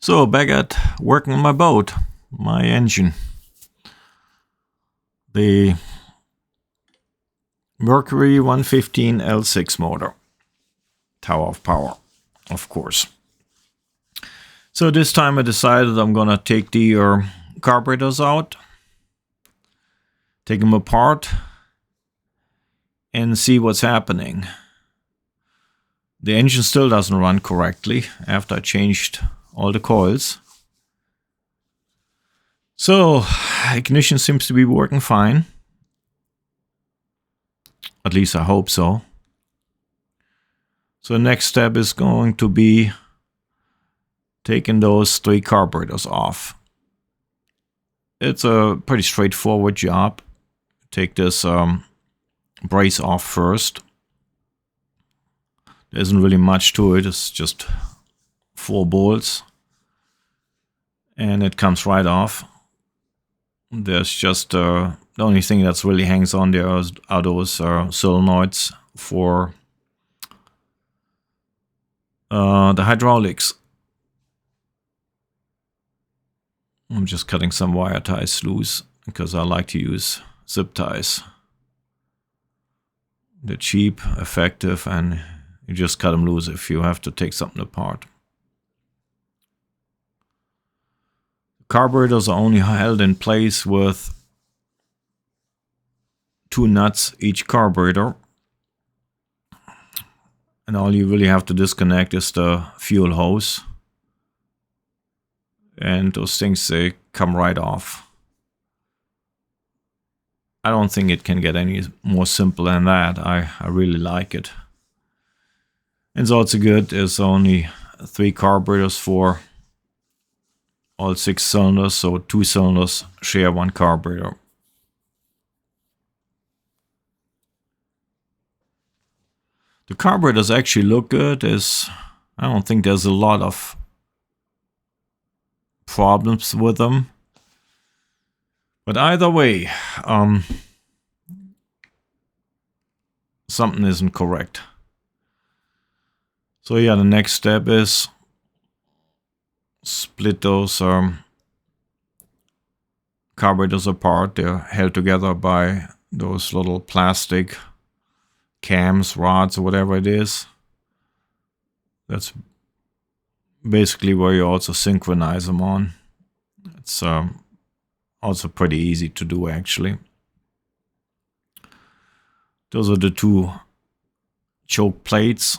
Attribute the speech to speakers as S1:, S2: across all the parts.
S1: So back at working on my boat, my engine. The Mercury 115 L6 motor. Tower of power, of course. So this time I decided I'm gonna take the carburetors out, take them apart, and see what's happening. The engine still doesn't run correctly after I changed all the coils. So ignition seems to be working fine. At least I hope so. So the next step is going to be taking those 3 carburetors off. It's a pretty straightforward job. Take this brace off first. There isn't really much to it. It's just 4 bolts. And it comes right off. There's just the only thing that's really hangs on there are those solenoids for the hydraulics. I'm just cutting some wire ties loose because I like to use zip ties. They're cheap, effective, and you just cut them loose if you have to take something apart. Carburetors are only held in place with 2 nuts each carburetor. And all you really have to disconnect is the fuel hose. And those things, they come right off. I don't think it can get any more simple than that. I really like it. And it's also good, there's only 3 carburetors for all 6 cylinders, so 2 cylinders share 1 carburetor. The carburetors actually look good. I don't think there's a lot of problems with them. But either way, something isn't correct. So yeah, the next step is split those carburetors apart. They're held together by those little plastic cams, rods, or whatever it is. That's basically where you also synchronize them on. It's also pretty easy to do, actually. Those are the 2 choke plates.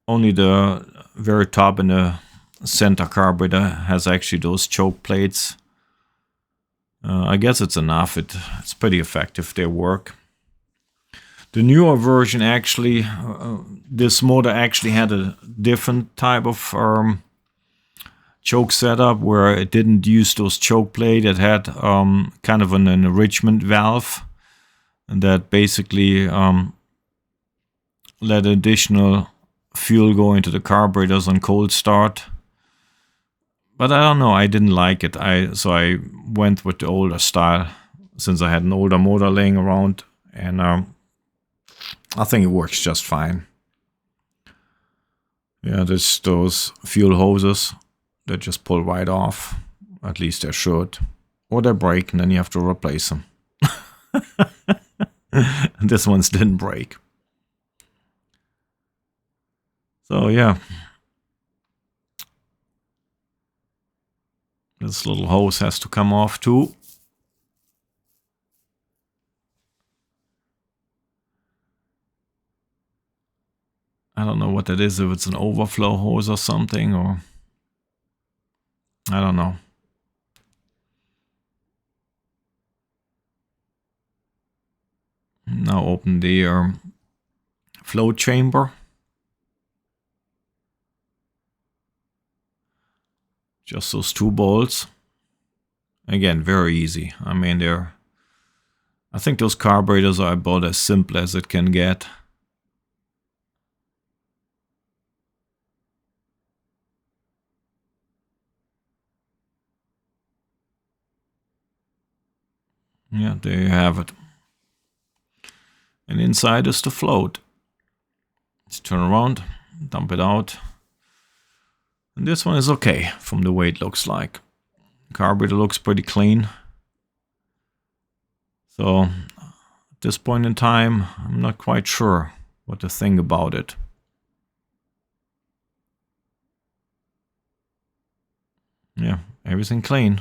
S1: Only the very top and the center carburetor has actually those choke plates. I guess it's enough. It's pretty effective. They work. The newer version actually, this motor actually had a different type of choke setup where it didn't use those choke plate. It had kind of an enrichment valve, and that basically let additional fuel go into the carburetors on cold start. But I don't know, I didn't like it. So I went with the older style since I had an older motor laying around, and I think it works just fine. Yeah, there's those fuel hoses that just pull right off. At least they should. Or they break and then you have to replace them. And this one's didn't break. So yeah. This little hose has to come off too. I don't know what that is, if it's an overflow hose or something, or I don't know. Now open the float chamber. Just those 2 bolts. Again, very easy. I mean, I think those carburetors are about as simple as it can get. Yeah, there you have it. And inside is the float. Let's turn around, dump it out. And this one is okay from the way it looks like. Carburetor looks pretty clean. So at this point in time, I'm not quite sure what to think about it. Yeah, everything clean.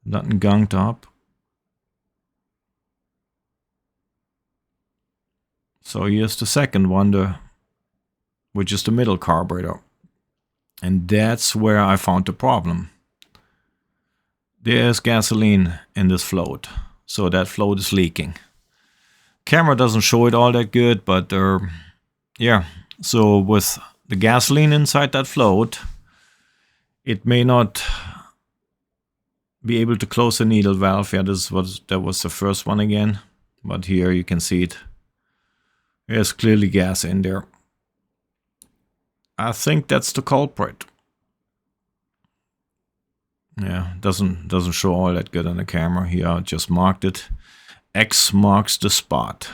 S1: Nothing gunked up. So here's the second one, which is the middle carburetor. And that's where I found the problem. There's gasoline in this float. So that float is leaking. Camera doesn't show it all that good, but yeah. So with the gasoline inside that float, it may not be able to close the needle valve. Yeah, that was the first one again. But here you can see it. There's clearly gas in there. I think that's the culprit. Yeah, doesn't show all that good on the camera. Here I just marked it. X marks the spot.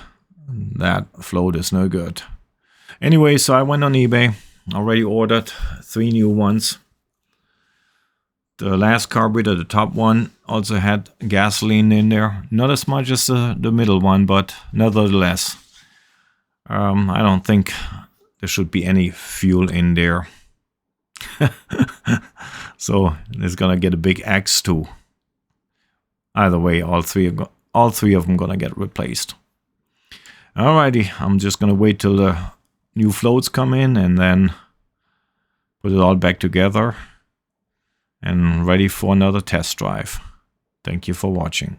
S1: That float is no good. Anyway, so I went on eBay. Already ordered 3 new ones. The last carburetor, the top one, also had gasoline in there. Not as much as the middle one, but nevertheless. I don't think there should be any fuel in there. So it's gonna get a big X too. Either way, all three of them gonna get replaced. Alrighty, I'm just gonna wait till the new floats come in and then put it all back together and ready for another test drive. Thank you for watching.